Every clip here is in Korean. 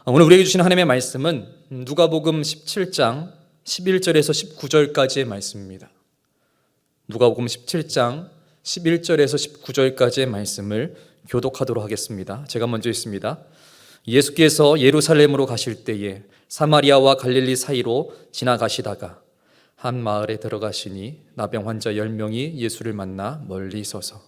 오늘 우리에게 주신 하나님의 말씀은 누가복음 17장 11절에서 19절까지의 말씀입니다. 누가복음 17장 11절에서 19절까지의 말씀을 교독하도록 하겠습니다. 제가 먼저 읽습니다. 예수께서 예루살렘으로 가실 때에 사마리아와 갈릴리 사이로 지나가시다가 한 마을에 들어가시니 나병 환자 10명이 예수를 만나 멀리 서서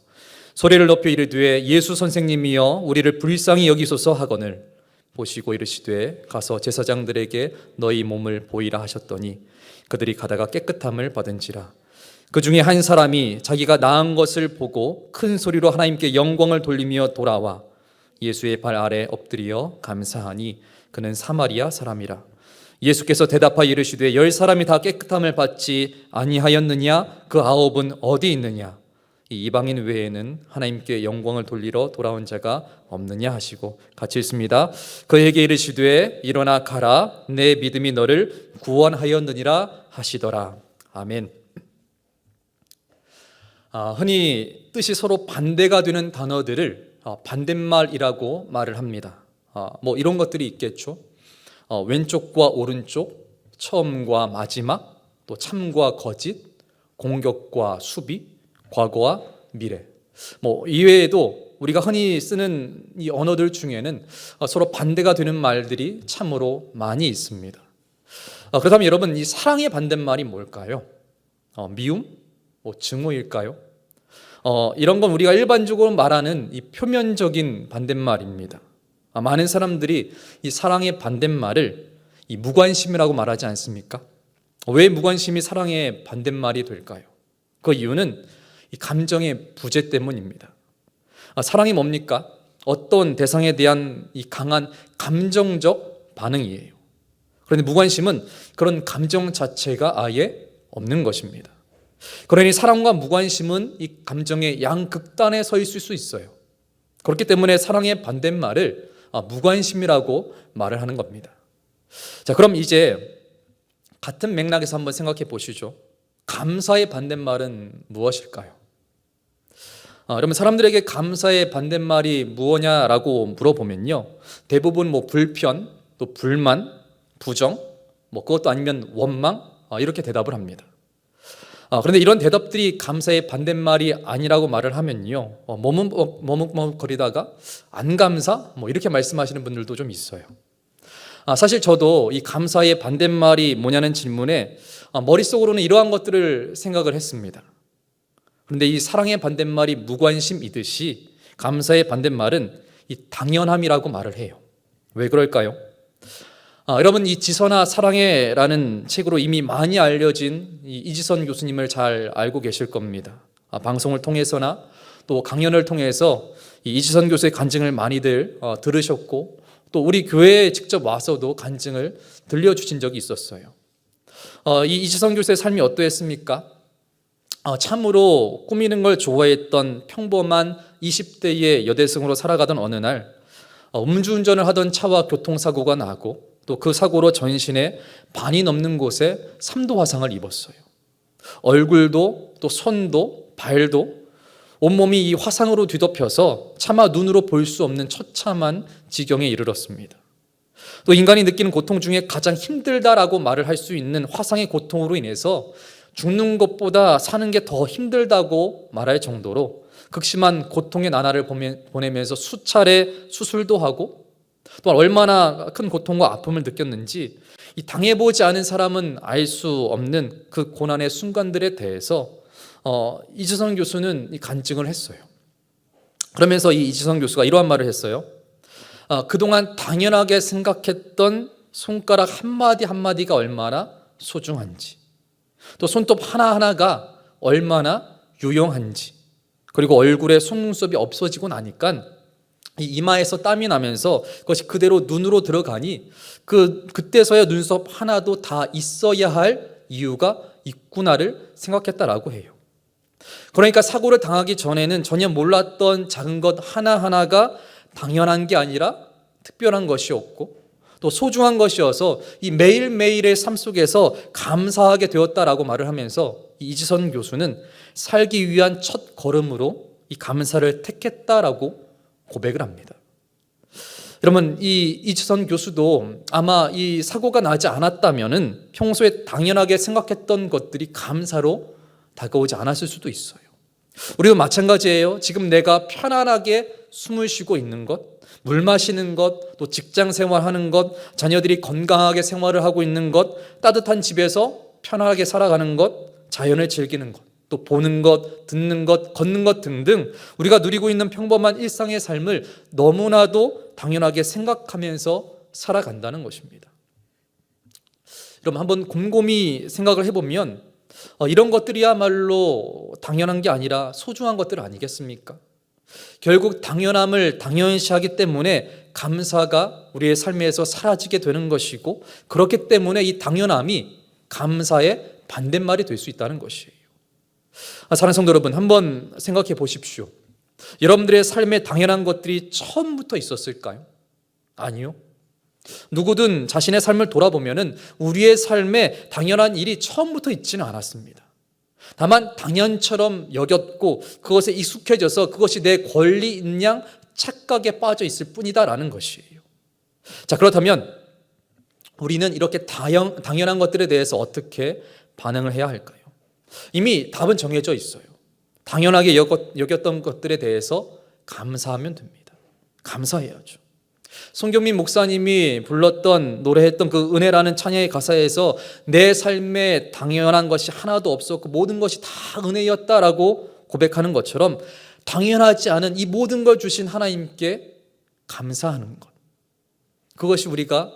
소리를 높여 이르되 예수 선생님이여 우리를 불쌍히 여기소서 하거늘 보시고 이르시되 가서 제사장들에게 너희 몸을 보이라 하셨더니 그들이 가다가 깨끗함을 받은지라. 그 중에 한 사람이 자기가 나은 것을 보고 큰 소리로 하나님께 영광을 돌리며 돌아와 예수의 발 아래 엎드려 감사하니 그는 사마리아 사람이라. 예수께서 대답하여 이르시되 10사람이 다 깨끗함을 받지 아니하였느냐? 그 9은 어디 있느냐? 이 이방인 외에는 하나님께 영광을 돌리러 돌아온 자가 없느냐 하시고, 같이 읽습니다. 그에게 이르시되 일어나 가라, 내 믿음이 너를 구원하였느니라 하시더라. 아멘. 흔히 뜻이 서로 반대가 되는 단어들을 반대말이라고 말을 합니다. 이런 것들이 있겠죠. 왼쪽과 오른쪽, 처음과 마지막, 또 참과 거짓, 공격과 수비, 과거와 미래. 이외에도 우리가 흔히 쓰는 이 언어들 중에는 서로 반대가 되는 말들이 참으로 많이 있습니다. 그렇다면 여러분, 이 사랑의 반대말이 뭘까요? 미움? 증오일까요? 이런 건 우리가 일반적으로 말하는 이 표면적인 반대말입니다. 많은 사람들이 이 사랑의 반대말을 이 무관심이라고 말하지 않습니까? 왜 무관심이 사랑의 반대말이 될까요? 그 이유는 이 감정의 부재 때문입니다. 사랑이 뭡니까? 어떤 대상에 대한 이 강한 감정적 반응이에요. 그런데 무관심은 그런 감정 자체가 아예 없는 것입니다. 그러니 사랑과 무관심은 이 감정의 양극단에 서 있을 수 있어요. 그렇기 때문에 사랑의 반대말을 무관심이라고 말을 하는 겁니다. 자, 그럼 이제 같은 맥락에서 한번 생각해 보시죠. 감사의 반대말은 무엇일까요? 여러분, 사람들에게 감사의 반대말이 무엇냐라고 물어보면요, 대부분 불편, 또 불만, 부정, 그것도 아니면 원망, 이렇게 대답을 합니다. 그런데 이런 대답들이 감사의 반대말이 아니라고 말을 하면요, 머뭇머뭇거리다가 안 감사? 이렇게 말씀하시는 분들도 좀 있어요. 사실 저도 이 감사의 반대말이 뭐냐는 질문에 머릿속으로는 이러한 것들을 생각을 했습니다. 그런데 이 사랑의 반대말이 무관심이듯이 감사의 반대말은 이 당연함이라고 말을 해요. 왜 그럴까요? 여러분, 이 지선아 사랑해라는 책으로 이미 많이 알려진 이 이지선 교수님을 잘 알고 계실 겁니다. 방송을 통해서나 또 강연을 통해서 이 이지선 교수의 간증을 많이들 들으셨고, 또 우리 교회에 직접 와서도 간증을 들려주신 적이 있었어요. 이 이지선 교수의 삶이 어떠했습니까? 참으로 꾸미는 걸 좋아했던 평범한 20대의 여대생으로 살아가던 어느 날 음주운전을 하던 차와 교통사고가 나고, 또 그 사고로 전신에 반이 넘는 곳에 3도 화상을 입었어요. 얼굴도 또 손도 발도 온몸이 이 화상으로 뒤덮여서 차마 눈으로 볼 수 없는 처참한 지경에 이르렀습니다. 또 인간이 느끼는 고통 중에 가장 힘들다라고 말을 할 수 있는 화상의 고통으로 인해서 죽는 것보다 사는 게 더 힘들다고 말할 정도로 극심한 고통의 나날을 보내면서 수차례 수술도 하고, 또 얼마나 큰 고통과 아픔을 느꼈는지 이 당해보지 않은 사람은 알 수 없는 그 고난의 순간들에 대해서 이지선 교수는 이 간증을 했어요. 그러면서 이 이지선 교수가 이러한 말을 했어요. 그동안 당연하게 생각했던 손가락 한마디 한마디가 얼마나 소중한지, 또 손톱 하나하나가 얼마나 유용한지, 그리고 얼굴에 속눈썹이 없어지고 나니까 이 이마에서 땀이 나면서 그것이 그대로 눈으로 들어가니 그때서야 눈썹 하나도 다 있어야 할 이유가 있구나를 생각했다라고 해요. 그러니까 사고를 당하기 전에는 전혀 몰랐던 작은 것 하나하나가 당연한 게 아니라 특별한 것이었고, 또 소중한 것이어서 이 매일매일의 삶 속에서 감사하게 되었다라고 말을 하면서 이지선 교수는 살기 위한 첫 걸음으로 이 감사를 택했다라고 고백을 합니다. 여러분, 이 이주선 교수도 아마 이 사고가 나지 않았다면은 평소에 당연하게 생각했던 것들이 감사로 다가오지 않았을 수도 있어요. 우리도 마찬가지예요. 지금 내가 편안하게 숨을 쉬고 있는 것, 물 마시는 것, 또 직장 생활하는 것, 자녀들이 건강하게 생활을 하고 있는 것, 따뜻한 집에서 편안하게 살아가는 것, 자연을 즐기는 것, 또 보는 것, 듣는 것, 걷는 것 등등 우리가 누리고 있는 평범한 일상의 삶을 너무나도 당연하게 생각하면서 살아간다는 것입니다. 여러분, 한번 곰곰이 생각을 해보면 이런 것들이야말로 당연한 게 아니라 소중한 것들 아니겠습니까? 결국 당연함을 당연시하기 때문에 감사가 우리의 삶에서 사라지게 되는 것이고, 그렇기 때문에 이 당연함이 감사의 반대말이 될 수 있다는 것이에요. 사랑하는 성도 여러분, 한번 생각해 보십시오. 여러분들의 삶에 당연한 것들이 처음부터 있었을까요? 아니요. 누구든 자신의 삶을 돌아보면 우리의 삶에 당연한 일이 처음부터 있지는 않았습니다. 다만 당연처럼 여겼고 그것에 익숙해져서 그것이 내 권리인 양 착각에 빠져 있을 뿐이다라는 것이에요. 자, 그렇다면 우리는 이렇게 당연한 것들에 대해서 어떻게 반응을 해야 할까요? 이미 답은 정해져 있어요. 당연하게 여겼던 것들에 대해서 감사하면 됩니다. 감사해야죠. 송경민 목사님이 불렀던, 노래했던 그 은혜라는 찬양의 가사에서 내 삶에 당연한 것이 하나도 없었고 모든 것이 다 은혜였다라고 고백하는 것처럼 당연하지 않은 이 모든 걸 주신 하나님께 감사하는 것, 그것이 우리가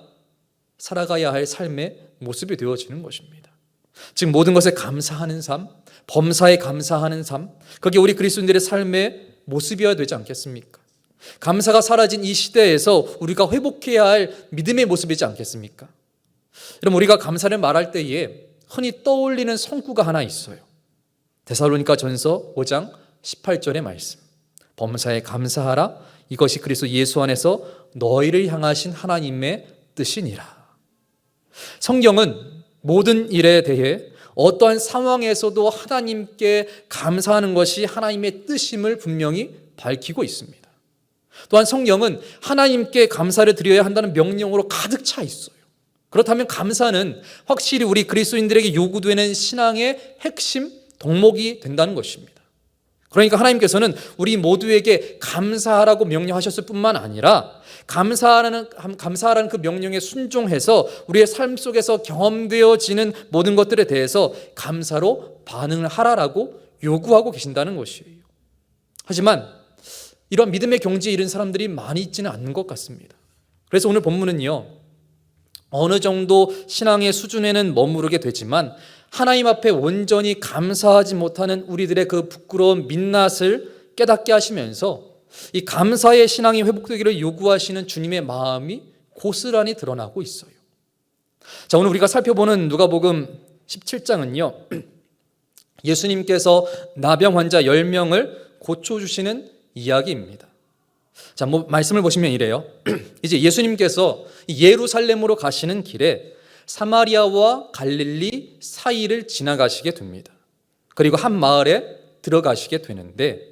살아가야 할 삶의 모습이 되어지는 것입니다. 즉 모든 것에 감사하는 삶, 범사에 감사하는 삶, 그게 우리 그리스도인들의 삶의 모습이어야 되지 않겠습니까? 감사가 사라진 이 시대에서 우리가 회복해야 할 믿음의 모습이지 않겠습니까? 여러분, 우리가 감사를 말할 때에 흔히 떠올리는 성구가 하나 있어요. 데살로니가 전서 5장 18절의 말씀, 범사에 감사하라, 이것이 그리스도 예수 안에서 너희를 향하신 하나님의 뜻이니라. 성경은 모든 일에 대해 어떠한 상황에서도 하나님께 감사하는 것이 하나님의 뜻임을 분명히 밝히고 있습니다. 또한 성경은 하나님께 감사를 드려야 한다는 명령으로 가득 차 있어요. 그렇다면 감사는 확실히 우리 그리스도인들에게 요구되는 신앙의 핵심 덕목이 된다는 것입니다. 그러니까 하나님께서는 우리 모두에게 감사하라고 명령하셨을 뿐만 아니라 감사하라는 그 명령에 순종해서 우리의 삶 속에서 경험되어지는 모든 것들에 대해서 감사로 반응을 하라라고 요구하고 계신다는 것이에요. 하지만 이런 믿음의 경지에 이른 사람들이 많이 있지는 않는 것 같습니다. 그래서 오늘 본문은요, 어느 정도 신앙의 수준에는 머무르게 되지만 하나님 앞에 온전히 감사하지 못하는 우리들의 그 부끄러운 민낯을 깨닫게 하시면서 이 감사의 신앙이 회복되기를 요구하시는 주님의 마음이 고스란히 드러나고 있어요. 자, 오늘 우리가 살펴보는 누가복음 17장은요, 예수님께서 나병 환자 10명을 고쳐주시는 이야기입니다. 자, 말씀을 보시면 이래요. 이제 예수님께서 예루살렘으로 가시는 길에 사마리아와 갈릴리 사이를 지나가시게 됩니다. 그리고 한 마을에 들어가시게 되는데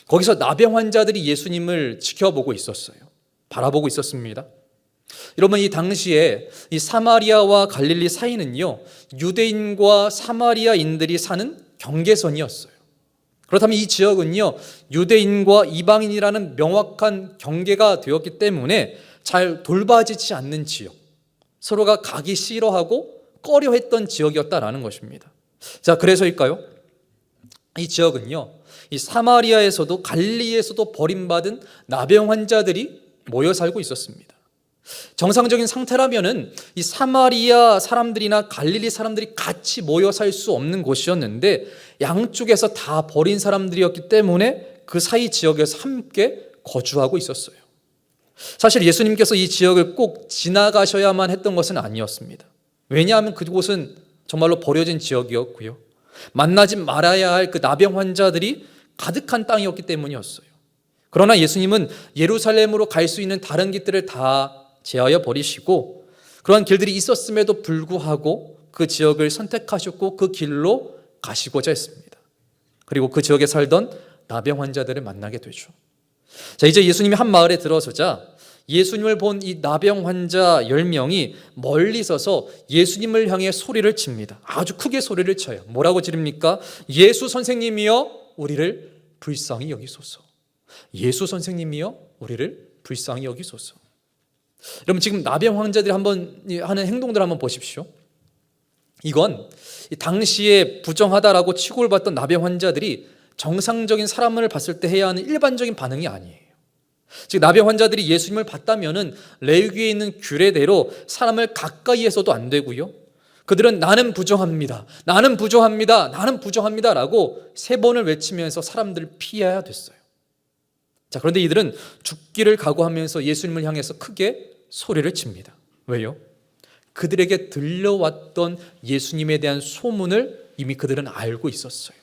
거기서 나병 환자들이 예수님을 지켜보고 있었어요. 바라보고 있었습니다. 여러분, 이 당시에 이 사마리아와 갈릴리 사이는요, 유대인과 사마리아인들이 사는 경계선이었어요. 그렇다면 이 지역은요, 유대인과 이방인이라는 명확한 경계가 되었기 때문에 잘 돌봐지지 않는 지역, 서로가 가기 싫어하고 꺼려했던 지역이었다라는 것입니다. 자, 그래서일까요? 이 지역은요, 이 사마리아에서도 갈릴리에서도 버림받은 나병 환자들이 모여 살고 있었습니다. 정상적인 상태라면은 이 사마리아 사람들이나 갈릴리 사람들이 같이 모여 살 수 없는 곳이었는데 양쪽에서 다 버린 사람들이었기 때문에 그 사이 지역에서 함께 거주하고 있었어요. 사실 예수님께서 이 지역을 꼭 지나가셔야만 했던 것은 아니었습니다. 왜냐하면 그곳은 정말로 버려진 지역이었고요, 만나지 말아야 할 그 나병 환자들이 가득한 땅이었기 때문이었어요. 그러나 예수님은 예루살렘으로 갈 수 있는 다른 길들을 다 제하여 버리시고 그러한 길들이 있었음에도 불구하고 그 지역을 선택하셨고 그 길로 가시고자 했습니다. 그리고 그 지역에 살던 나병 환자들을 만나게 되죠. 자, 이제 예수님이 한 마을에 들어서자 예수님을 본 이 나병 환자 10명이 멀리 서서 예수님을 향해 소리를 칩니다. 아주 크게 소리를 쳐요. 뭐라고 지릅니까? 예수 선생님이여 우리를 불쌍히 여기소서. 예수 선생님이여 우리를 불쌍히 여기소서. 여러분, 지금 나병 환자들이 한번 하는 행동들 한번 보십시오. 이건 당시에 부정하다라고 취급을 받던 나병 환자들이 정상적인 사람을 봤을 때 해야 하는 일반적인 반응이 아니에요. 즉, 나병 환자들이 예수님을 봤다면은 레위기에 있는 규례대로 사람을 가까이에서도 안 되고요, 그들은 나는 부정합니다, 나는 부정합니다, 나는 부정합니다 라고 3번을 외치면서 사람들을 피해야 됐어요. 자, 그런데 이들은 죽기를 각오하면서 예수님을 향해서 크게 소리를 칩니다. 왜요? 그들에게 들려왔던 예수님에 대한 소문을 이미 그들은 알고 있었어요.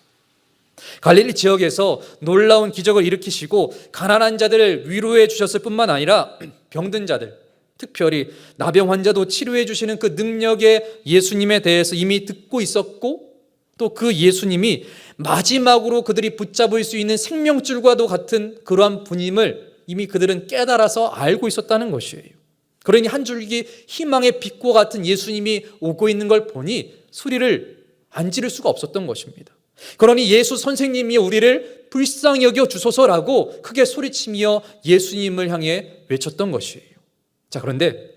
갈릴리 지역에서 놀라운 기적을 일으키시고 가난한 자들을 위로해 주셨을 뿐만 아니라 병든 자들, 특별히 나병 환자도 치료해 주시는 그 능력의 예수님에 대해서 이미 듣고 있었고, 또 그 예수님이 마지막으로 그들이 붙잡을 수 있는 생명줄과도 같은 그러한 분임을 이미 그들은 깨달아서 알고 있었다는 것이에요. 그러니 한 줄기 희망의 빛과 같은 예수님이 오고 있는 걸 보니 소리를 안 지를 수가 없었던 것입니다. 그러니 예수 선생님이 우리를 불쌍히 여겨 주소서라고 크게 소리치며 예수님을 향해 외쳤던 것이에요. 자, 그런데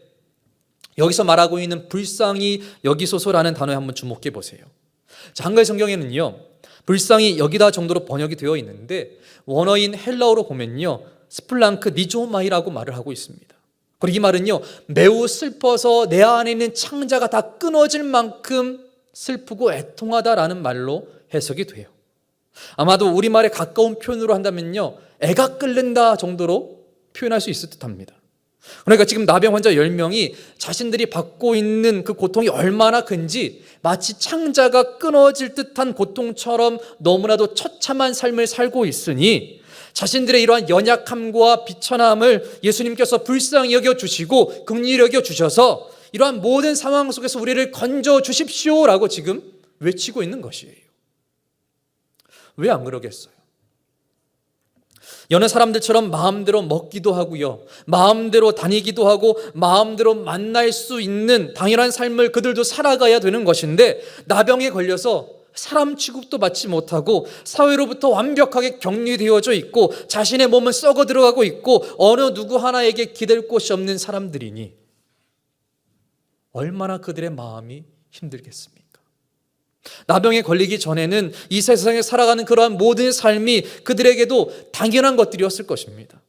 여기서 말하고 있는 불쌍히 여기소서라는 단어에 한번 주목해 보세요. 자, 한글 성경에는요, 불쌍히 여기다 정도로 번역이 되어 있는데 원어인 헬라어로 보면요, 스플랑크 니조마이라고 말을 하고 있습니다. 그리고 이 말은요, 매우 슬퍼서 내 안에 있는 창자가 다 끊어질 만큼 슬프고 애통하다라는 말로 해석이 돼요. 아마도 우리말에 가까운 표현으로 한다면요, 애가 끓는다 정도로 표현할 수 있을 듯합니다. 그러니까 지금 나병 환자 10명이 자신들이 받고 있는 그 고통이 얼마나 큰지 마치 창자가 끊어질 듯한 고통처럼 너무나도 처참한 삶을 살고 있으니 자신들의 이러한 연약함과 비천함을 예수님께서 불쌍히 여겨주시고 긍휼히 여겨주셔서 이러한 모든 상황 속에서 우리를 건져 주십시오라고 지금 외치고 있는 것이에요. 왜 안 그러겠어요? 여느 사람들처럼 마음대로 먹기도 하고요, 마음대로 다니기도 하고 마음대로 만날 수 있는 당연한 삶을 그들도 살아가야 되는 것인데 나병에 걸려서 사람 취급도 받지 못하고 사회로부터 완벽하게 격리되어져 있고 자신의 몸은 썩어 들어가고 있고 어느 누구 하나에게 기댈 곳이 없는 사람들이니 얼마나 그들의 마음이 힘들겠습니까? 나병에 걸리기 전에는 이 세상에 살아가는 그러한 모든 삶이 그들에게도 당연한 것들이었을 것입니다.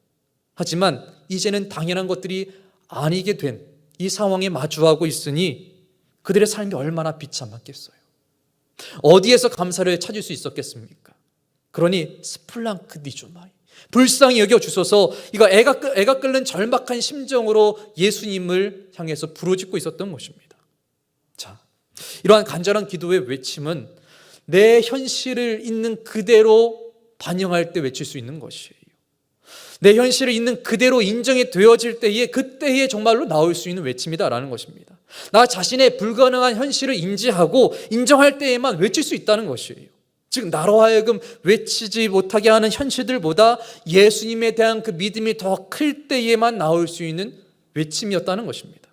하지만 이제는 당연한 것들이 아니게 된 이 상황에 마주하고 있으니 그들의 삶이 얼마나 비참하겠어요. 어디에서 감사를 찾을 수 있었겠습니까? 그러니 스플랑크 니조마이, 불쌍히 여겨주소서, 이거 애가 끓는 절박한 심정으로 예수님을 향해서 부르짖고 있었던 것입니다. 자, 이러한 간절한 기도의 외침은 내 현실을 있는 그대로 반영할 때 외칠 수 있는 것이에요. 내 현실을 있는 그대로 인정이 되어질 때에 그때에 정말로 나올 수 있는 외침이다라는 것입니다. 나 자신의 불가능한 현실을 인지하고 인정할 때에만 외칠 수 있다는 것이에요. 즉 나로 하여금 외치지 못하게 하는 현실들보다 예수님에 대한 그 믿음이 더 클 때에만 나올 수 있는 외침이었다는 것입니다.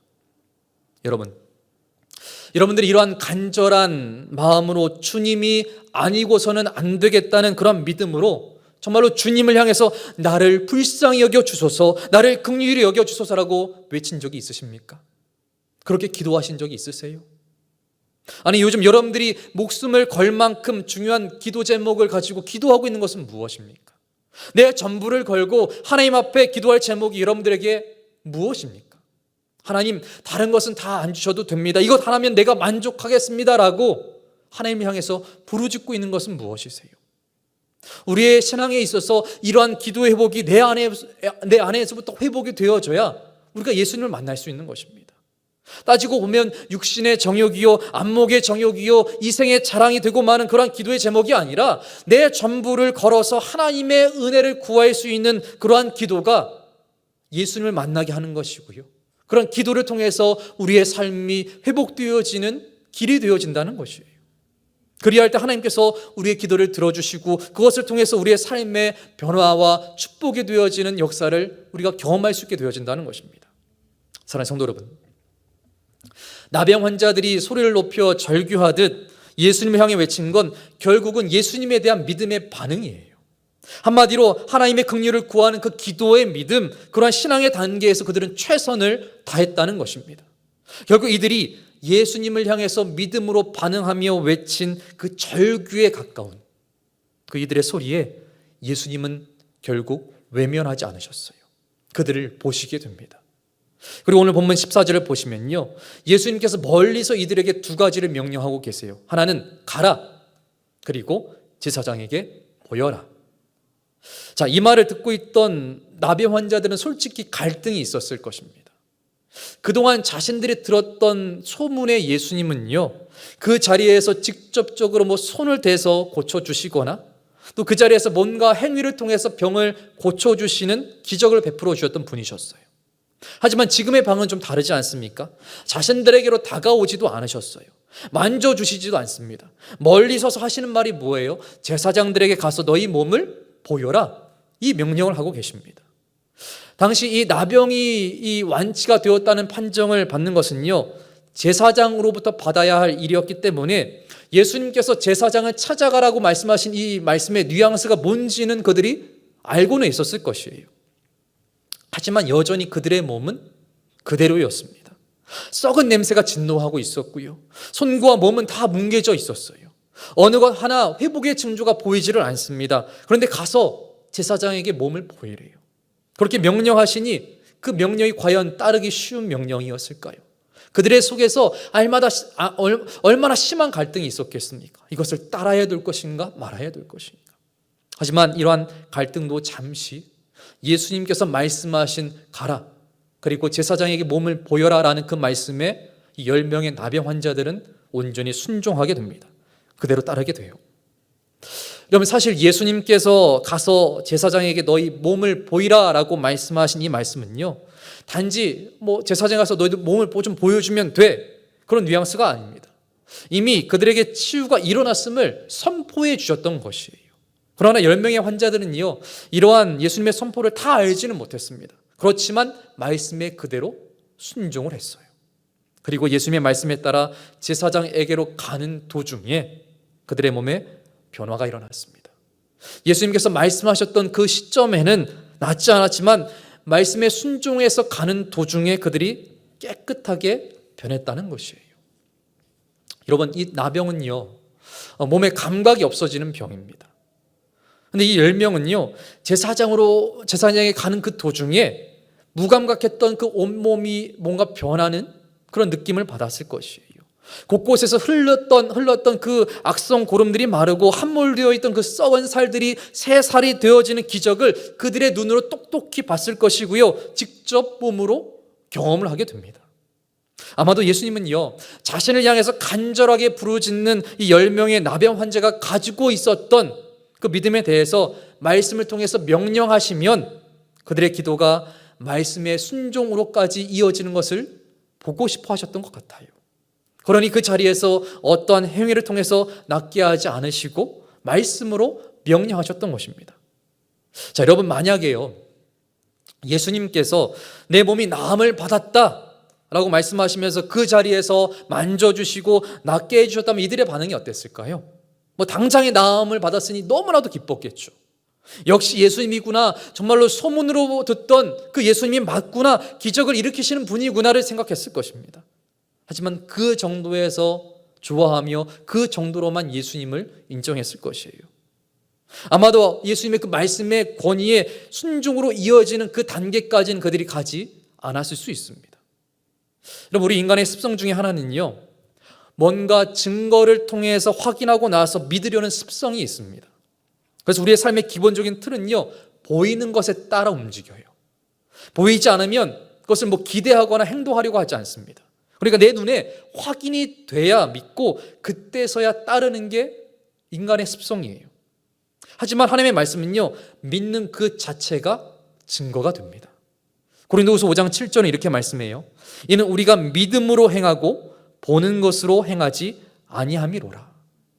여러분들이 이러한 간절한 마음으로 주님이 아니고서는 안 되겠다는 그런 믿음으로 정말로 주님을 향해서 나를 불쌍히 여겨주소서, 나를 긍휼히 여겨주소서라고 외친 적이 있으십니까? 그렇게 기도하신 적이 있으세요? 아니, 요즘 여러분들이 목숨을 걸 만큼 중요한 기도 제목을 가지고 기도하고 있는 것은 무엇입니까? 내 전부를 걸고 하나님 앞에 기도할 제목이 여러분들에게 무엇입니까? 하나님, 다른 것은 다 안 주셔도 됩니다, 이것 하나면 내가 만족하겠습니다라고 하나님을 향해서 부르짖고 있는 것은 무엇이세요? 우리의 신앙에 있어서 이러한 기도 회복이 내 안에서부터 회복이 되어져야 우리가 예수님을 만날 수 있는 것입니다. 따지고 보면 육신의 정욕이요, 안목의 정욕이요, 이생의 자랑이 되고 마는 그러한 기도의 제목이 아니라 내 전부를 걸어서 하나님의 은혜를 구할 수 있는 그러한 기도가 예수님을 만나게 하는 것이고요, 그런 기도를 통해서 우리의 삶이 회복되어지는 길이 되어진다는 것이에요. 그리할 때 하나님께서 우리의 기도를 들어주시고 그것을 통해서 우리의 삶의 변화와 축복이 되어지는 역사를 우리가 경험할 수 있게 되어진다는 것입니다. 사랑하는 성도 여러분, 나병 환자들이 소리를 높여 절규하듯 예수님을 향해 외친 건 결국은 예수님에 대한 믿음의 반응이에요. 한마디로 하나님의 긍휼을 구하는 그 기도의 믿음, 그러한 신앙의 단계에서 그들은 최선을 다했다는 것입니다. 결국 이들이 예수님을 향해서 믿음으로 반응하며 외친 그 절규에 가까운 그 이들의 소리에 예수님은 결국 외면하지 않으셨어요. 그들을 보시게 됩니다. 그리고 오늘 본문 14절을 보시면요, 예수님께서 멀리서 이들에게 두 가지를 명령하고 계세요. 하나는 가라, 그리고 제사장에게 보여라. 자, 이 말을 듣고 있던 나병 환자들은 솔직히 갈등이 있었을 것입니다. 그동안 자신들이 들었던 소문의 예수님은요, 그 자리에서 직접적으로 손을 대서 고쳐주시거나 또 그 자리에서 뭔가 행위를 통해서 병을 고쳐주시는 기적을 베풀어 주셨던 분이셨어요. 하지만 지금의 방은 좀 다르지 않습니까? 자신들에게로 다가오지도 않으셨어요. 만져주시지도 않습니다. 멀리 서서 하시는 말이 뭐예요? 제사장들에게 가서 너희 몸을 보여라, 이 명령을 하고 계십니다. 당시 이 나병이 이 완치가 되었다는 판정을 받는 것은요, 제사장으로부터 받아야 할 일이었기 때문에 예수님께서 제사장을 찾아가라고 말씀하신 이 말씀의 뉘앙스가 뭔지는 그들이 알고는 있었을 것이에요. 하지만 여전히 그들의 몸은 그대로였습니다. 썩은 냄새가 진노하고 있었고요, 손과 몸은 다 뭉개져 있었어요. 어느 것 하나 회복의 징조가 보이지를 않습니다. 그런데 가서 제사장에게 몸을 보이래요. 그렇게 명령하시니 그 명령이 과연 따르기 쉬운 명령이었을까요? 그들의 속에서 얼마나 심한 갈등이 있었겠습니까? 이것을 따라야 될 것인가 말아야 될 것인가. 하지만 이러한 갈등도 잠시 예수님께서 말씀하신 가라, 그리고 제사장에게 몸을 보여라 라는 그 말씀에 이 10명의 나병 환자들은 온전히 순종하게 됩니다. 그대로 따르게 돼요. 여러분, 사실 예수님께서 가서 제사장에게 너희 몸을 보이라 라고 말씀하신 이 말씀은요, 단지 제사장에 가서 너희들 몸을 좀 보여주면 돼, 그런 뉘앙스가 아닙니다. 이미 그들에게 치유가 일어났음을 선포해 주셨던 것이에요. 그러나 10명의 환자들은요, 이러한 예수님의 선포를 다 알지는 못했습니다. 그렇지만 말씀에 그대로 순종을 했어요. 그리고 예수님의 말씀에 따라 제사장에게로 가는 도중에 그들의 몸에 변화가 일어났습니다. 예수님께서 말씀하셨던 그 시점에는 낫지 않았지만 말씀에 순종해서 가는 도중에 그들이 깨끗하게 변했다는 것이에요. 여러분, 이 나병은요, 몸에 감각이 없어지는 병입니다. 근데 이 10명은요, 제사장에 가는 그 도중에 무감각했던 그 온몸이 뭔가 변하는 그런 느낌을 받았을 것이에요. 곳곳에서 흘렀던 그 악성 고름들이 마르고 함몰되어 있던 그 썩은 살들이 새 살이 되어지는 기적을 그들의 눈으로 똑똑히 봤을 것이고요, 직접 몸으로 경험을 하게 됩니다. 아마도 예수님은요, 자신을 향해서 간절하게 부르짖는 이 10명의 나병 환자가 가지고 있었던 그 믿음에 대해서 말씀을 통해서 명령하시면 그들의 기도가 말씀의 순종으로까지 이어지는 것을 보고 싶어 하셨던 것 같아요. 그러니 그 자리에서 어떠한 행위를 통해서 낫게 하지 않으시고 말씀으로 명령하셨던 것입니다. 자, 여러분, 만약에요, 예수님께서 내 몸이 나음을 받았다 라고 말씀하시면서 그 자리에서 만져주시고 낫게 해주셨다면 이들의 반응이 어땠을까요? 당장에 나음을 받았으니 너무나도 기뻤겠죠. 역시 예수님이구나, 정말로 소문으로 듣던 그 예수님이 맞구나, 기적을 일으키시는 분이구나를 생각했을 것입니다. 하지만 그 정도에서 좋아하며 그 정도로만 예수님을 인정했을 것이에요. 아마도 예수님의 그 말씀의 권위에 순종으로 이어지는 그 단계까지는 그들이 가지 않았을 수 있습니다. 여러분, 우리 인간의 습성 중에 하나는요, 뭔가 증거를 통해서 확인하고 나서 믿으려는 습성이 있습니다. 그래서 우리의 삶의 기본적인 틀은요, 보이는 것에 따라 움직여요. 보이지 않으면 그것을 기대하거나 행동하려고 하지 않습니다. 그러니까 내 눈에 확인이 돼야 믿고 그때서야 따르는 게 인간의 습성이에요. 하지만 하나님의 말씀은요, 믿는 그 자체가 증거가 됩니다. 고린도후서 5장 7절은 이렇게 말씀해요. 이는 우리가 믿음으로 행하고 보는 것으로 행하지 아니함이로라.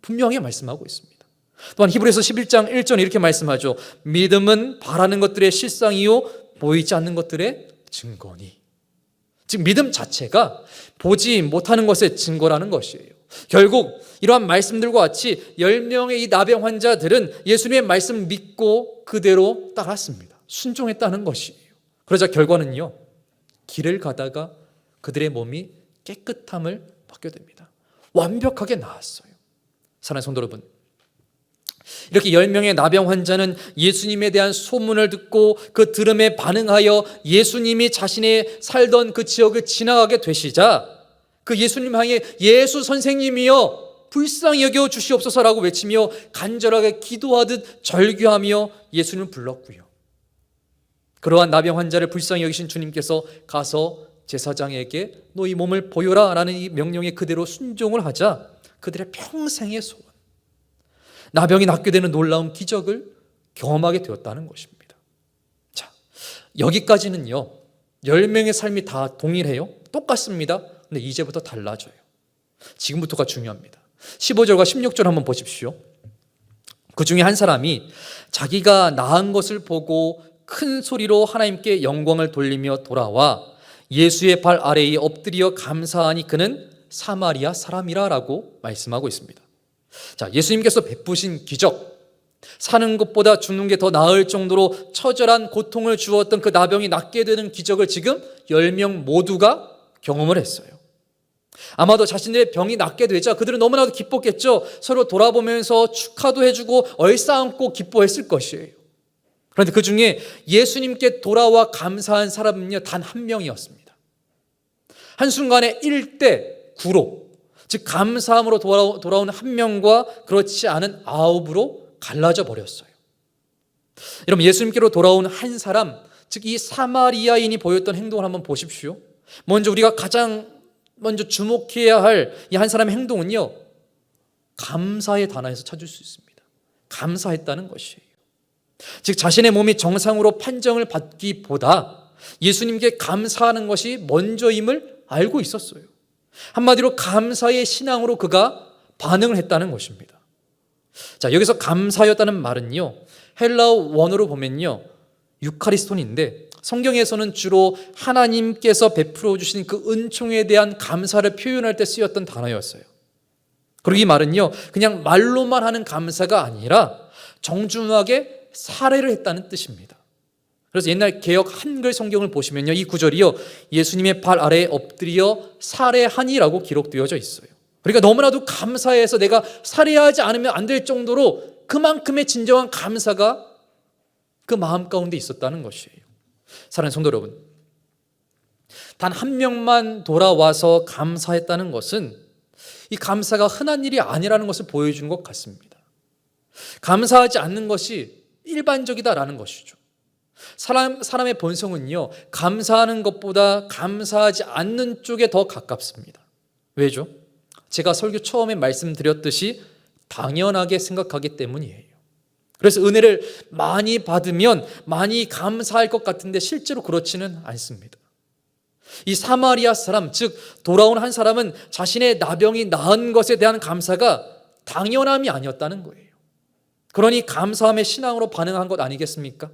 분명히 말씀하고 있습니다. 또한 히브리서 11장 1절 이렇게 말씀하죠. 믿음은 바라는 것들의 실상이요 보이지 않는 것들의 증거니. 즉 믿음 자체가 보지 못하는 것의 증거라는 것이에요. 결국 이러한 말씀들과 같이 10명의 이 나병 환자들은 예수님의 말씀 믿고 그대로 따랐습니다. 순종했다는 것이에요. 그러자 결과는요, 길을 가다가 그들의 몸이 깨끗함을 받게 됩니다. 완벽하게 나았어요. 사랑하는 성도 여러분, 이렇게 10명의 나병 환자는 예수님에 대한 소문을 듣고 그 들음에 반응하여 예수님이 자신의 살던 그 지역을 지나가게 되시자 그 예수님 향해 예수 선생님이여 불쌍히 여겨 주시옵소서라고 외치며 간절하게 기도하듯 절규하며 예수님을 불렀고요. 그러한 나병 환자를 불쌍히 여기신 주님께서 가서 제사장에게 너 이 몸을 보여라 라는 이 명령에 그대로 순종을 하자 그들의 평생의 소원, 나병이 낫게 되는 놀라운 기적을 경험하게 되었다는 것입니다. 자, 여기까지는요 10명의 삶이 다 동일해요? 똑같습니다. 근데 이제부터 달라져요. 지금부터가 중요합니다. 15절과 16절 한번 보십시오. 그 중에 한 사람이 자기가 나은 것을 보고 큰 소리로 하나님께 영광을 돌리며 돌아와 예수의 발 아래에 엎드려 감사하니 그는 사마리아 사람이라 라고 말씀하고 있습니다. 자, 예수님께서 베푸신 기적, 사는 것보다 죽는 게 더 나을 정도로 처절한 고통을 주었던 그 나병이 낫게 되는 기적을 지금 10명 모두가 경험을 했어요. 아마도 자신들의 병이 낫게 되자 그들은 너무나도 기뻤겠죠. 서로 돌아보면서 축하도 해주고 얼싸안고 기뻐했을 것이에요. 그런데 그 중에 예수님께 돌아와 감사한 사람은요 단 한 명이었습니다. 한순간에 1대 9로, 즉 감사함으로 돌아온 한 명과 그렇지 않은 9으로 갈라져 버렸어요. 여러분, 예수님께로 돌아온 한 사람, 즉 이 사마리아인이 보였던 행동을 한번 보십시오. 먼저 우리가 가장 먼저 주목해야 할 이 한 사람의 행동은요, 감사의 단어에서 찾을 수 있습니다. 감사했다는 것이에요. 즉 자신의 몸이 정상으로 판정을 받기보다 예수님께 감사하는 것이 먼저임을 알고 있었어요. 한마디로 감사의 신앙으로 그가 반응을 했다는 것입니다. 자, 여기서 감사였다는 말은요, 헬라어 원어로 보면요 유카리스톤인데 성경에서는 주로 하나님께서 베풀어 주신 그 은총에 대한 감사를 표현할 때 쓰였던 단어였어요. 그리고 이 말은요 그냥 말로만 하는 감사가 아니라 정중하게 살해를 했다는 뜻입니다. 그래서 옛날 개역 한글 성경을 보시면요 이 구절이요 예수님의 발 아래에 엎드려 살해하니라고 기록되어져 있어요. 그러니까 너무나도 감사해서 내가 살해하지 않으면 안 될 정도로 그만큼의 진정한 감사가 그 마음 가운데 있었다는 것이에요. 사랑하는 성도 여러분, 단 한 명만 돌아와서 감사했다는 것은 이 감사가 흔한 일이 아니라는 것을 보여준 것 같습니다. 감사하지 않는 것이 일반적이다라는 것이죠. 사람의 본성은요 감사하는 것보다 감사하지 않는 쪽에 더 가깝습니다. 왜죠? 제가 설교 처음에 말씀드렸듯이 당연하게 생각하기 때문이에요. 그래서 은혜를 많이 받으면 많이 감사할 것 같은데 실제로 그렇지는 않습니다. 이 사마리아 사람, 즉 돌아온 한 사람은 자신의 나병이 나은 것에 대한 감사가 당연함이 아니었다는 거예요. 그러니 감사함의 신앙으로 반응한 것 아니겠습니까?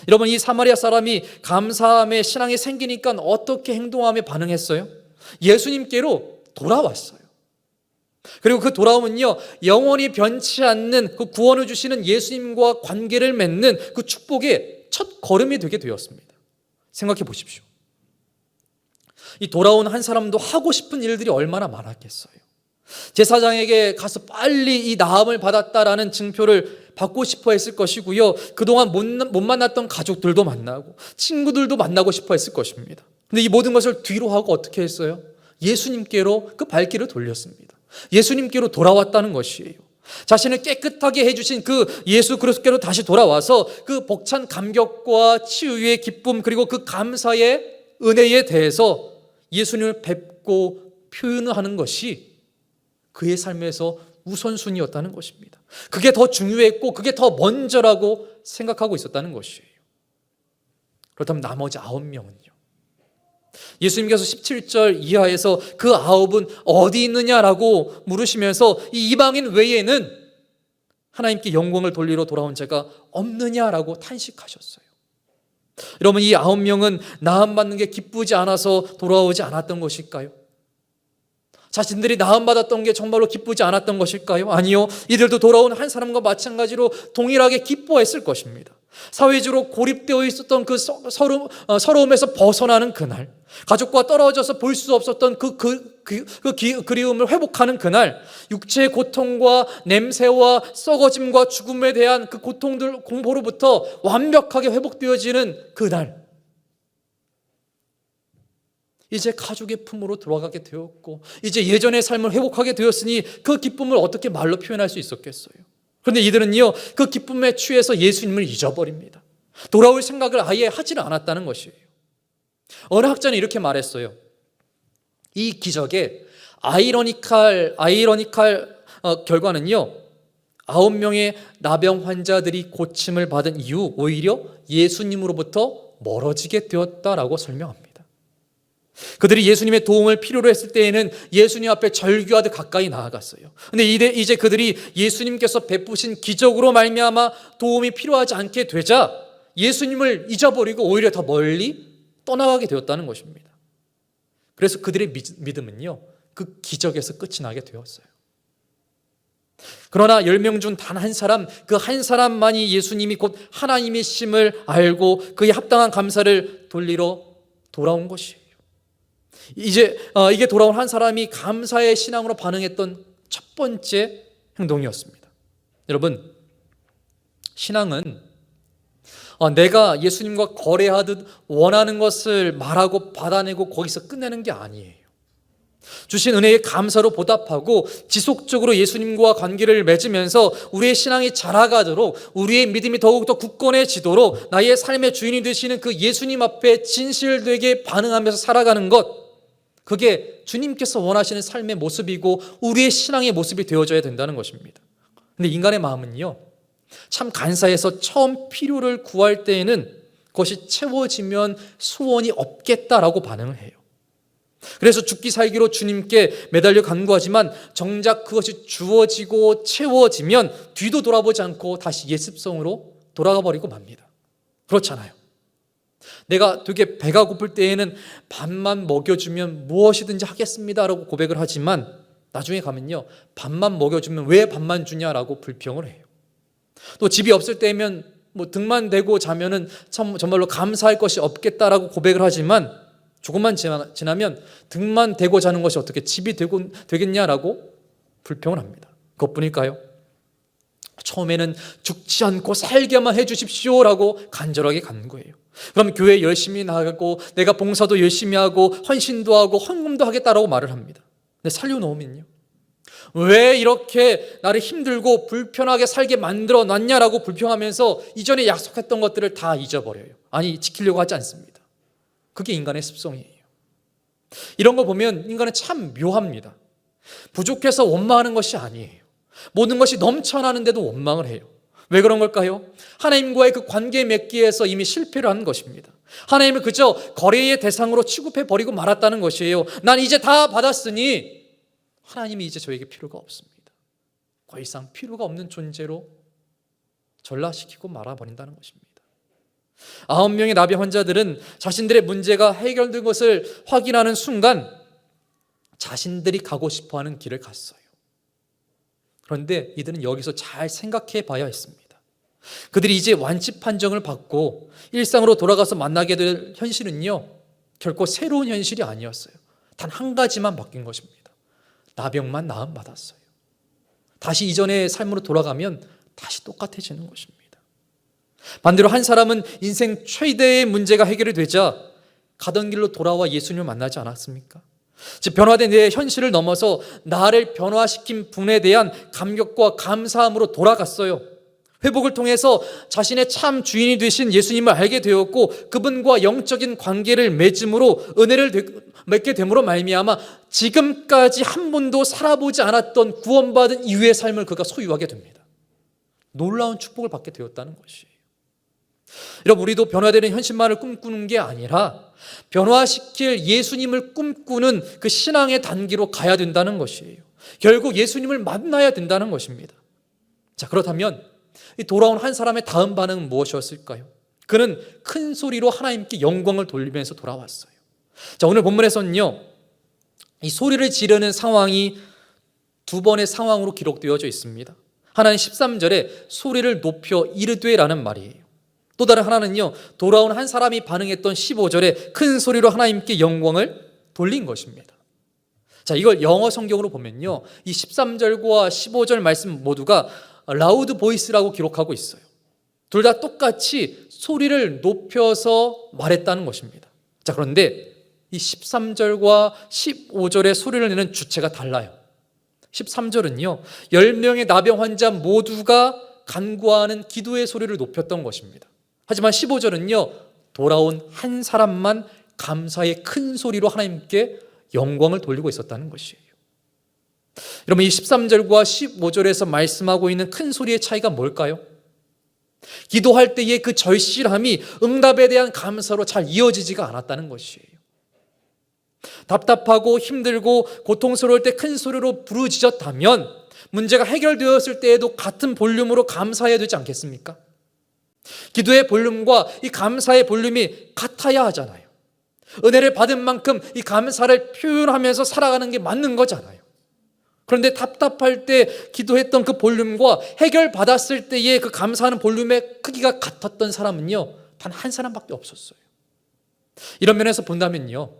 여러분, 이 사마리아 사람이 감사함의 신앙이 생기니까 어떻게 행동하며 반응했어요? 예수님께로 돌아왔어요. 그리고 그 돌아옴은요 영원히 변치 않는 그 구원을 주시는 예수님과 관계를 맺는 그 축복의 첫 걸음이 되게 되었습니다. 생각해 보십시오. 이 돌아온 한 사람도 하고 싶은 일들이 얼마나 많았겠어요. 제사장에게 가서 빨리 이 나음을 받았다라는 증표를 받고 싶어 했을 것이고요, 그동안 못 만났던 가족들도 만나고 친구들도 만나고 싶어 했을 것입니다. 근데 이 모든 것을 뒤로 하고 어떻게 했어요? 예수님께로 그 발길을 돌렸습니다. 예수님께로 돌아왔다는 것이에요. 자신을 깨끗하게 해주신 그 예수 그리스도께로 다시 돌아와서 그 벅찬 감격과 치유의 기쁨 그리고 그 감사의 은혜에 대해서 예수님을 뵙고 표현하는 것이 그의 삶에서 우선순위였다는 것입니다. 그게 더 중요했고 그게 더 먼저라고 생각하고 있었다는 것이에요. 그렇다면 나머지 9명은요? 예수님께서 17절 이하에서 그 9은 어디 있느냐라고 물으시면서 이 이방인 외에는 하나님께 영광을 돌리러 돌아온 자가 없느냐라고 탄식하셨어요. 여러분, 이 9명은 나음받는 게 기쁘지 않아서 돌아오지 않았던 것일까요? 자신들이 나음받았던 게 정말로 기쁘지 않았던 것일까요? 아니요. 이들도 돌아온 한 사람과 마찬가지로 동일하게 기뻐했을 것입니다. 사회적으로 고립되어 있었던 그 서러움에서 벗어나는 그날, 가족과 떨어져서 볼 수 없었던 그 그리움을 회복하는 그날, 육체의 고통과 냄새와 썩어짐과 죽음에 대한 그 공포로부터 완벽하게 회복되어지는 그날, 이제 가족의 품으로 돌아가게 되었고 이제 예전의 삶을 회복하게 되었으니 그 기쁨을 어떻게 말로 표현할 수 있었겠어요? 그런데 이들은요, 그 기쁨에 취해서 예수님을 잊어버립니다. 돌아올 생각을 아예 하지는 않았다는 것이에요. 어느 학자는 이렇게 말했어요. 이 기적의 아이러니컬 결과는요, 9명의 나병 환자들이 고침을 받은 이후 오히려 예수님으로부터 멀어지게 되었다라고 설명합니다. 그들이 예수님의 도움을 필요로 했을 때에는 예수님 앞에 절규하듯 가까이 나아갔어요. 그런데 이제 그들이 예수님께서 베푸신 기적으로 말미암아 도움이 필요하지 않게 되자 예수님을 잊어버리고 오히려 더 멀리 떠나가게 되었다는 것입니다. 그래서 그들의 믿음은요, 그 기적에서 끝이 나게 되었어요. 그러나 10명 중 단 한 사람, 그 한 사람만이 예수님이 곧 하나님이심을 알고 그의 합당한 감사를 돌리러 돌아온 것이에요. 이게 돌아온 한 사람이 감사의 신앙으로 반응했던 첫 번째 행동이었습니다. 여러분, 신앙은 내가 예수님과 거래하듯 원하는 것을 말하고 받아내고 거기서 끝내는 게 아니에요. 주신 은혜에 감사로 보답하고 지속적으로 예수님과 관계를 맺으면서 우리의 신앙이 자라가도록, 우리의 믿음이 더욱더 굳건해지도록 나의 삶의 주인이 되시는 그 예수님 앞에 진실되게 반응하면서 살아가는 것, 그게 주님께서 원하시는 삶의 모습이고 우리의 신앙의 모습이 되어져야 된다는 것입니다. 그런데 인간의 마음은요, 참 간사해서 처음 필요를 구할 때에는 그것이 채워지면 소원이 없겠다라고 반응을 해요. 그래서 죽기 살기로 주님께 매달려 간구하지만 정작 그것이 주어지고 채워지면 뒤도 돌아보지 않고 다시 예습성으로 돌아가 버리고 맙니다. 그렇잖아요. 내가 되게 배가 고플 때에는 밥만 먹여주면 무엇이든지 하겠습니다라고 고백을 하지만 나중에 가면요, 밥만 먹여주면 왜 밥만 주냐라고 불평을 해요. 또 집이 없을 때면 등만 대고 자면은 정말로 감사할 것이 없겠다라고 고백을 하지만 조금만 지나면 등만 대고 자는 것이 어떻게 집이 되겠냐라고 불평을 합니다. 그것뿐일까요? 처음에는 죽지 않고 살게만 해주십시오라고 간절하게 간구해요. 그럼 교회 열심히 나가고 내가 봉사도 열심히 하고 헌신도 하고 헌금도 하겠다라고 말을 합니다. 근데 살려놓으면요, 왜 이렇게 나를 힘들고 불편하게 살게 만들어 놨냐라고 불평하면서 이전에 약속했던 것들을 다 잊어버려요. 아니, 지키려고 하지 않습니다. 그게 인간의 습성이에요. 이런 거 보면 인간은 참 묘합니다. 부족해서 원망하는 것이 아니에요. 모든 것이 넘쳐나는데도 원망을 해요. 왜 그런 걸까요? 하나님과의 그 관계 맺기에서 이미 실패를 한 것입니다. 하나님을 그저 거래의 대상으로 취급해버리고 말았다는 것이에요. 난 이제 다 받았으니 하나님이 이제 저에게 필요가 없습니다. 더 이상 필요가 없는 존재로 전락시키고 말아버린다는 것입니다. 9명의 나병 환자들은 자신들의 문제가 해결된 것을 확인하는 순간 자신들이 가고 싶어하는 길을 갔어요. 그런데 이들은 여기서 잘 생각해 봐야 했습니다. 그들이 이제 완치 판정을 받고 일상으로 돌아가서 만나게 될 현실은요, 결코 새로운 현실이 아니었어요. 단 한 가지만 바뀐 것입니다. 나병만 나음 받았어요. 다시 이전의 삶으로 돌아가면 다시 똑같아지는 것입니다. 반대로 한 사람은 인생 최대의 문제가 해결이 되자 가던 길로 돌아와 예수님을 만나지 않았습니까? 즉, 변화된 내 현실을 넘어서 나를 변화시킨 분에 대한 감격과 감사함으로 돌아갔어요. 회복을 통해서 자신의 참 주인이 되신 예수님을 알게 되었고 그분과 영적인 관계를 맺음으로 은혜를 맺게 됨으로 말미암아 지금까지 한 번도 살아보지 않았던 구원받은 이후의 삶을 그가 소유하게 됩니다. 놀라운 축복을 받게 되었다는 것이에요. 여러분, 우리도 변화되는 현실만을 꿈꾸는 게 아니라 변화시킬 예수님을 꿈꾸는 그 신앙의 단계로 가야 된다는 것이에요. 결국 예수님을 만나야 된다는 것입니다. 자, 그렇다면 이 돌아온 한 사람의 다음 반응은 무엇이었을까요? 그는 큰 소리로 하나님께 영광을 돌리면서 돌아왔어요. 자, 오늘 본문에서는요, 이 소리를 지르는 상황이 두 번의 상황으로 기록되어져 있습니다. 하나는 13절에 소리를 높여 이르되라는 말이에요. 또 다른 하나는요, 돌아온 한 사람이 반응했던 15절에 큰 소리로 하나님께 영광을 돌린 것입니다. 자, 이걸 영어 성경으로 보면요, 이 13절과 15절 말씀 모두가 라우드 보이스라고 기록하고 있어요. 둘 다 똑같이 소리를 높여서 말했다는 것입니다. 자, 그런데 이 13절과 15절의 소리를 내는 주체가 달라요. 13절은요, 10명의 나병 환자 모두가 간구하는 기도의 소리를 높였던 것입니다. 하지만 15절은요, 돌아온 한 사람만 감사의 큰 소리로 하나님께 영광을 돌리고 있었다는 것이에요. 여러분, 이 13절과 15절에서 말씀하고 있는 큰 소리의 차이가 뭘까요? 기도할 때의 그 절실함이 응답에 대한 감사로 잘 이어지지가 않았다는 것이에요. 답답하고 힘들고 고통스러울 때 큰 소리로 부르짖었다면 문제가 해결되었을 때에도 같은 볼륨으로 감사해야 되지 않겠습니까? 기도의 볼륨과 이 감사의 볼륨이 같아야 하잖아요. 은혜를 받은 만큼 이 감사를 표현하면서 살아가는 게 맞는 거잖아요. 그런데 답답할 때 기도했던 그 볼륨과 해결받았을 때의 그 감사하는 볼륨의 크기가 같았던 사람은요, 단 한 사람밖에 없었어요. 이런 면에서 본다면요,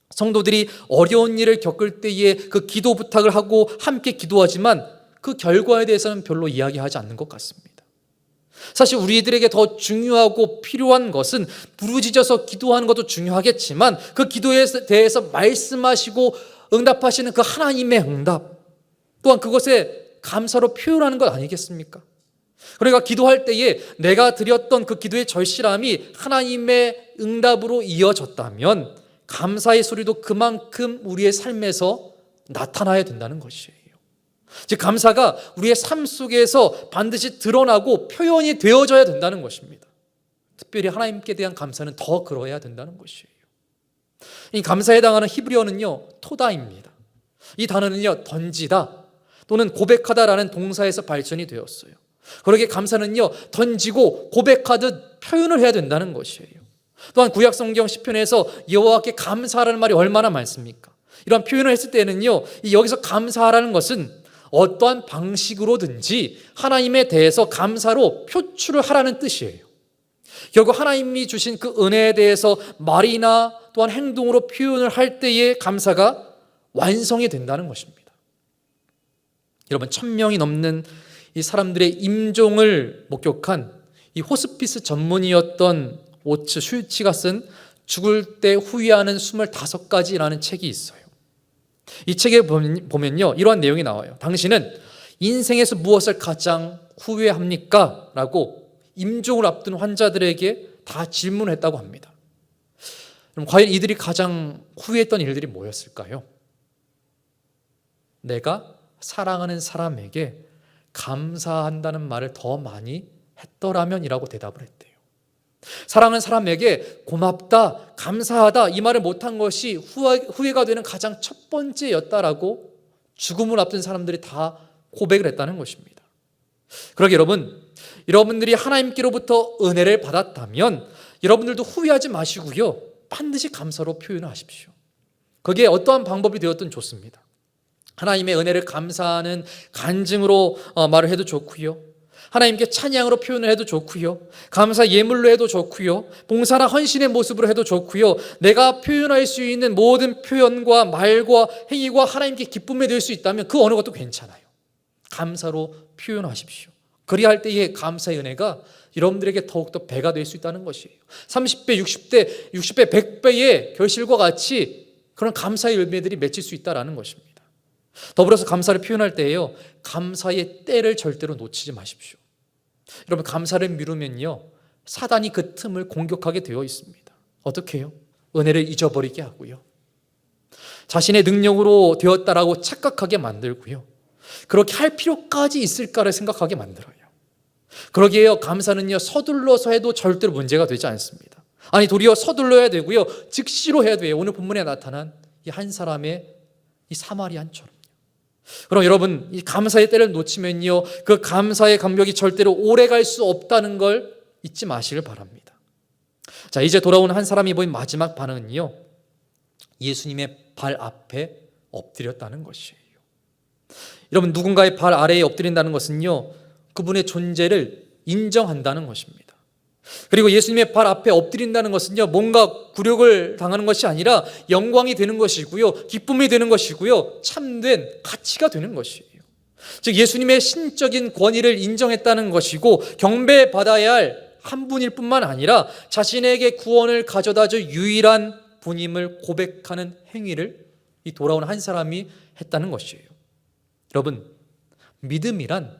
성도들이 어려운 일을 겪을 때에 그 기도 부탁을 하고 함께 기도하지만 그 결과에 대해서는 별로 이야기하지 않는 것 같습니다. 사실 우리들에게 더 중요하고 필요한 것은 부르짖어서 기도하는 것도 중요하겠지만 그 기도에 대해서 말씀하시고 응답하시는 그 하나님의 응답, 또한 그것에 감사로 표현하는 것 아니겠습니까? 그러니까 기도할 때에 내가 드렸던 그 기도의 절실함이 하나님의 응답으로 이어졌다면 감사의 소리도 그만큼 우리의 삶에서 나타나야 된다는 것이에요. 즉, 감사가 우리의 삶 속에서 반드시 드러나고 표현이 되어져야 된다는 것입니다. 특별히 하나님께 대한 감사는 더 그러해야 된다는 것이에요. 이 감사에 해당하는 히브리어는요, 토다입니다. 이 단어는요, 던지다 또는 고백하다라는 동사에서 발전이 되었어요. 그러기에 감사는요, 던지고 고백하듯 표현을 해야 된다는 것이에요. 또한 구약성경 시편에서 여호와께 감사하라는 말이 얼마나 많습니까? 이런 표현을 했을 때는요, 여기서 감사하라는 것은 어떠한 방식으로든지 하나님에 대해서 감사로 표출을 하라는 뜻이에요. 결국 하나님이 주신 그 은혜에 대해서 말이나 또한 행동으로 표현을 할 때의 감사가 완성이 된다는 것입니다. 여러분, 1000명이 넘는 이 사람들의 임종을 목격한 이 호스피스 전문의였던 오츠 슐치가 쓴 죽을 때 후회하는 25가지라는 책이 있어요. 이 책에 보면요, 이러한 내용이 나와요. 당신은 인생에서 무엇을 가장 후회합니까? 라고 임종을 앞둔 환자들에게 다 질문을 했다고 합니다. 그럼 과연 이들이 가장 후회했던 일들이 뭐였을까요? 내가 사랑하는 사람에게 감사한다는 말을 더 많이 했더라면 이라고 대답을 했대요. 사랑하는 사람에게 고맙다, 감사하다 이 말을 못한 것이 후회가 되는 가장 첫 번째였다라고 죽음을 앞둔 사람들이 다 고백을 했다는 것입니다. 그러게 여러분들이 하나님께로부터 은혜를 받았다면 여러분들도 후회하지 마시고요, 반드시 감사로 표현하십시오. 그게 어떠한 방법이 되었든 좋습니다. 하나님의 은혜를 감사하는 간증으로 말을 해도 좋고요, 하나님께 찬양으로 표현을 해도 좋고요, 감사 예물로 해도 좋고요, 봉사나 헌신의 모습으로 해도 좋고요, 내가 표현할 수 있는 모든 표현과 말과 행위가 하나님께 기쁨이 될 수 있다면 그 어느 것도 괜찮아요. 감사로 표현하십시오. 그리할 때의 감사의 은혜가 여러분들에게 더욱더 배가 될 수 있다는 것이에요. 30배, 60배, 100배의 결실과 같이 그런 감사의 열매들이 맺힐 수 있다는 것입니다. 더불어서 감사를 표현할 때에요, 감사의 때를 절대로 놓치지 마십시오. 여러분, 감사를 미루면요, 사단이 그 틈을 공격하게 되어 있습니다. 어떻게 해요? 은혜를 잊어버리게 하고요, 자신의 능력으로 되었다라고 착각하게 만들고요, 그렇게 할 필요까지 있을까를 생각하게 만들어요. 그러기에요, 감사는요, 서둘러서 해도 절대로 문제가 되지 않습니다. 아니, 도리어 서둘러야 되고요, 즉시로 해야 돼요. 오늘 본문에 나타난 이 한 사람의 이 사마리안처럼요. 그럼 여러분, 이 감사의 때를 놓치면요, 그 감사의 감격이 절대로 오래 갈 수 없다는 걸 잊지 마시길 바랍니다. 자, 이제 돌아온 한 사람이 보인 마지막 반응은요, 예수님의 발 앞에 엎드렸다는 것이에요. 여러분, 누군가의 발 아래에 엎드린다는 것은요, 그분의 존재를 인정한다는 것입니다. 그리고 예수님의 발 앞에 엎드린다는 것은요, 뭔가 굴욕을 당하는 것이 아니라 영광이 되는 것이고요, 기쁨이 되는 것이고요, 참된 가치가 되는 것이에요. 즉, 예수님의 신적인 권위를 인정했다는 것이고, 경배받아야 할 한 분일 뿐만 아니라 자신에게 구원을 가져다줄 유일한 분임을 고백하는 행위를 이 돌아온 한 사람이 했다는 것이에요. 여러분, 믿음이란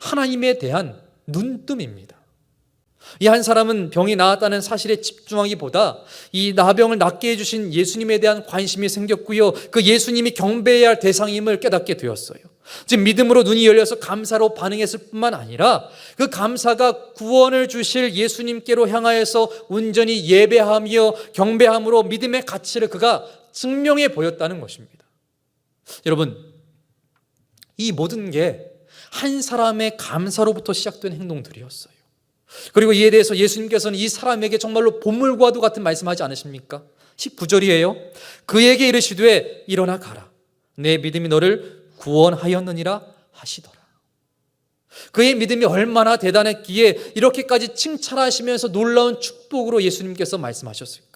하나님에 대한 눈뜸입니다. 이 한 사람은 병이 나았다는 사실에 집중하기보다 이 나병을 낫게 해주신 예수님에 대한 관심이 생겼고요, 그 예수님이 경배해야 할 대상임을 깨닫게 되었어요. 즉, 믿음으로 눈이 열려서 감사로 반응했을 뿐만 아니라 그 감사가 구원을 주실 예수님께로 향하여서 온전히 예배하며 경배함으로 믿음의 가치를 그가 증명해 보였다는 것입니다. 여러분, 이 모든 게 한 사람의 감사로부터 시작된 행동들이었어요. 그리고 이에 대해서 예수님께서는 이 사람에게 정말로 보물과도 같은 말씀하지 않으십니까? 19절이에요. 그에게 이르시되 일어나 가라, 내 믿음이 너를 구원하였느니라 하시더라. 그의 믿음이 얼마나 대단했기에 이렇게까지 칭찬하시면서 놀라운 축복으로 예수님께서 말씀하셨을까?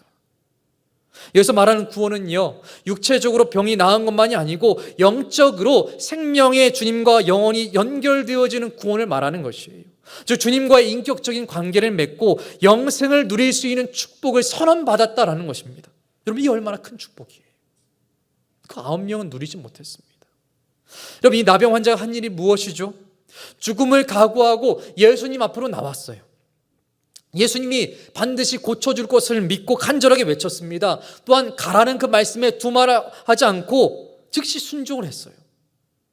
여기서 말하는 구원은요, 육체적으로 병이 나은 것만이 아니고 영적으로 생명의 주님과 영원히 연결되어지는 구원을 말하는 것이에요. 즉, 주님과의 인격적인 관계를 맺고 영생을 누릴 수 있는 축복을 선언받았다라는 것입니다. 여러분, 이게 얼마나 큰 축복이에요. 그 9명은 누리지 못했습니다. 여러분, 이 나병 환자가 한 일이 무엇이죠? 죽음을 각오하고 예수님 앞으로 나왔어요. 예수님이 반드시 고쳐줄 것을 믿고 간절하게 외쳤습니다. 또한 가라는 그 말씀에 두말하지 않고 즉시 순종을 했어요.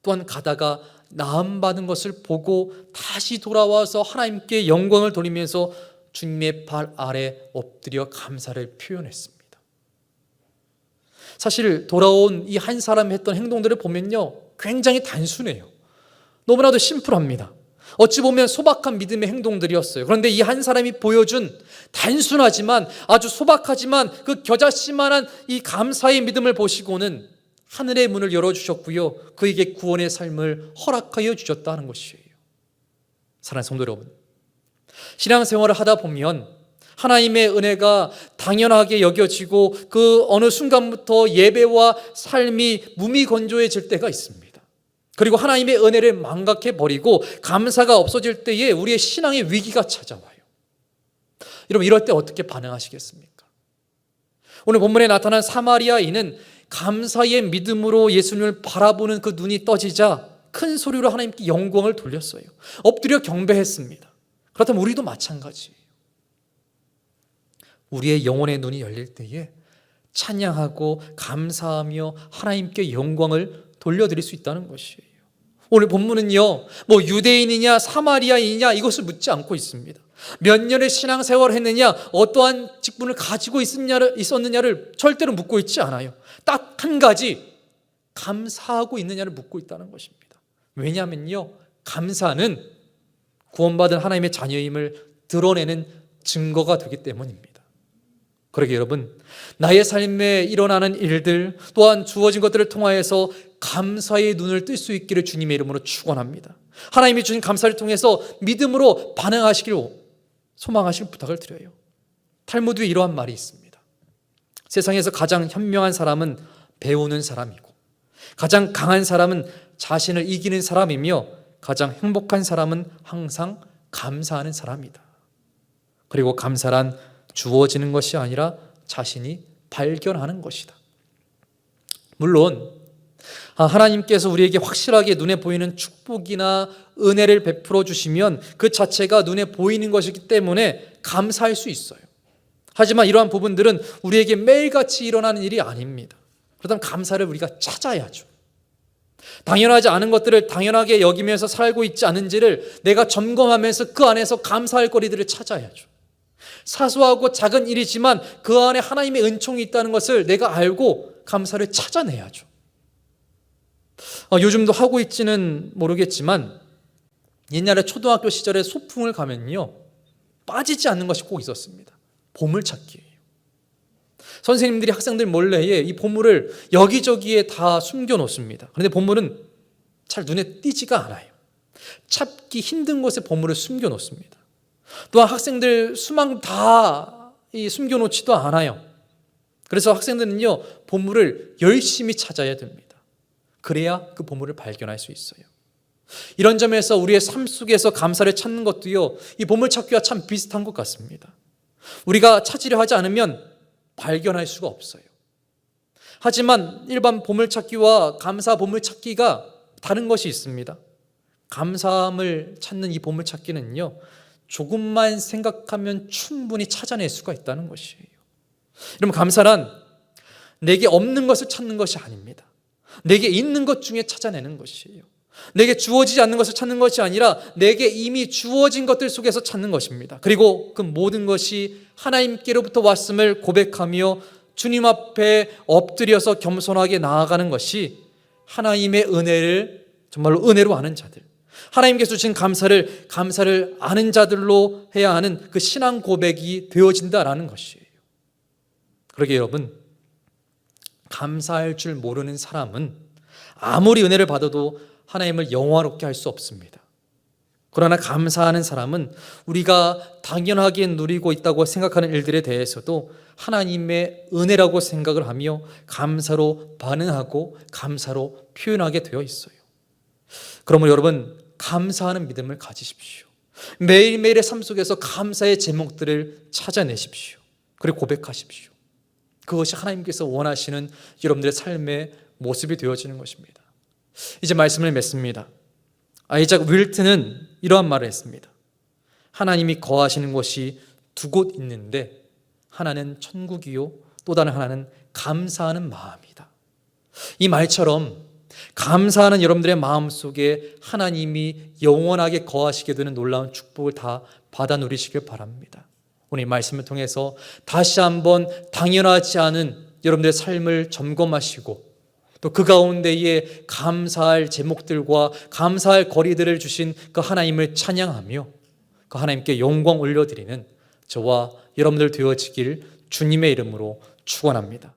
또한 가다가 나음받은 것을 보고 다시 돌아와서 하나님께 영광을 돌리면서 주님의 발 아래 엎드려 감사를 표현했습니다. 사실 돌아온 이 한 사람이 했던 행동들을 보면요, 굉장히 단순해요. 너무나도 심플합니다. 어찌 보면 소박한 믿음의 행동들이었어요. 그런데 이 한 사람이 보여준 단순하지만 아주 소박하지만 그 겨자씨만한 이 감사의 믿음을 보시고는 하늘의 문을 열어주셨고요, 그에게 구원의 삶을 허락하여 주셨다는 것이에요. 사랑하는 성도 여러분, 신앙생활을 하다 보면 하나님의 은혜가 당연하게 여겨지고 그 어느 순간부터 예배와 삶이 무미건조해질 때가 있습니다. 그리고 하나님의 은혜를 망각해버리고 감사가 없어질 때에 우리의 신앙의 위기가 찾아와요. 여러분, 이럴 때 어떻게 반응하시겠습니까? 오늘 본문에 나타난 사마리아인은 감사의 믿음으로 예수님을 바라보는 그 눈이 떠지자 큰 소리로 하나님께 영광을 돌렸어요. 엎드려 경배했습니다. 그렇다면 우리도 마찬가지예요. 우리의 영혼의 눈이 열릴 때에 찬양하고 감사하며 하나님께 영광을 돌려드릴 수 있다는 것이에요. 오늘 본문은요, 뭐 유대인이냐 사마리아인이냐 이것을 묻지 않고 있습니다. 몇 년의 신앙생활을 했느냐, 어떠한 직분을 가지고 있었느냐를 절대로 묻고 있지 않아요. 딱 한 가지, 감사하고 있느냐를 묻고 있다는 것입니다. 왜냐하면요, 감사는 구원받은 하나님의 자녀임을 드러내는 증거가 되기 때문입니다. 그러게 여러분, 나의 삶에 일어나는 일들 또한 주어진 것들을 통하여서 감사의 눈을 뜰 수 있기를 주님의 이름으로 축원합니다. 하나님이 주신 감사를 통해서 믿음으로 반응하시기를 소망하실 부탁을 드려요. 탈무드에 이러한 말이 있습니다. 세상에서 가장 현명한 사람은 배우는 사람이고, 가장 강한 사람은 자신을 이기는 사람이며, 가장 행복한 사람은 항상 감사하는 사람이다. 그리고 감사란 주어지는 것이 아니라 자신이 발견하는 것이다. 물론 하나님께서 우리에게 확실하게 눈에 보이는 축복이나 은혜를 베풀어 주시면 그 자체가 눈에 보이는 것이기 때문에 감사할 수 있어요. 하지만 이러한 부분들은 우리에게 매일같이 일어나는 일이 아닙니다. 그렇다면 감사를 우리가 찾아야죠. 당연하지 않은 것들을 당연하게 여기면서 살고 있지 않은지를 내가 점검하면서 그 안에서 감사할 거리들을 찾아야죠. 사소하고 작은 일이지만 그 안에 하나님의 은총이 있다는 것을 내가 알고 감사를 찾아내야죠. 요즘도 하고 있지는 모르겠지만 옛날에 초등학교 시절에 소풍을 가면요, 빠지지 않는 것이 꼭 있었습니다. 보물찾기예요. 선생님들이 학생들 몰래에 이 보물을 여기저기에 다 숨겨놓습니다. 그런데 보물은 잘 눈에 띄지가 않아요. 찾기 힘든 곳에 보물을 숨겨놓습니다. 또한 학생들 수만 다 숨겨놓지도 않아요. 그래서 학생들은요, 보물을 열심히 찾아야 됩니다. 그래야 그 보물을 발견할 수 있어요. 이런 점에서 우리의 삶 속에서 감사를 찾는 것도요, 이 보물찾기와 참 비슷한 것 같습니다. 우리가 찾으려 하지 않으면 발견할 수가 없어요. 하지만 일반 보물찾기와 감사 보물찾기가 다른 것이 있습니다. 감사함을 찾는 이 보물찾기는요, 조금만 생각하면 충분히 찾아낼 수가 있다는 것이에요. 여러분, 감사란 내게 없는 것을 찾는 것이 아닙니다. 내게 있는 것 중에 찾아내는 것이에요. 내게 주어지지 않는 것을 찾는 것이 아니라 내게 이미 주어진 것들 속에서 찾는 것입니다. 그리고 그 모든 것이 하나님께로부터 왔음을 고백하며 주님 앞에 엎드려서 겸손하게 나아가는 것이 하나님의 은혜를 정말로 은혜로 아는 자들, 하나님께서 주신 감사를 아는 자들로 해야 하는 그 신앙 고백이 되어진다라는 것이에요. 그러게 여러분, 감사할 줄 모르는 사람은 아무리 은혜를 받아도 하나님을 영화롭게 할 수 없습니다. 그러나 감사하는 사람은 우리가 당연하게 누리고 있다고 생각하는 일들에 대해서도 하나님의 은혜라고 생각을 하며 감사로 반응하고 감사로 표현하게 되어 있어요. 그러면 여러분, 감사하는 믿음을 가지십시오. 매일매일의 삶 속에서 감사의 제목들을 찾아내십시오. 그리고 고백하십시오. 그것이 하나님께서 원하시는 여러분들의 삶의 모습이 되어지는 것입니다. 이제 말씀을 맺습니다. 아이작 윌트는 이러한 말을 했습니다. 하나님이 거하시는 곳이 두 곳 있는데 하나는 천국이요, 또 다른 하나는 감사하는 마음이다. 이 말처럼 감사하는 여러분들의 마음속에 하나님이 영원하게 거하시게 되는 놀라운 축복을 다 받아 누리시길 바랍니다. 오늘 이 말씀을 통해서 다시 한번 당연하지 않은 여러분들의 삶을 점검하시고 또 그 가운데에 감사할 제목들과 감사할 거리들을 주신 그 하나님을 찬양하며 그 하나님께 영광 올려드리는 저와 여러분들 되어지길 주님의 이름으로 축원합니다.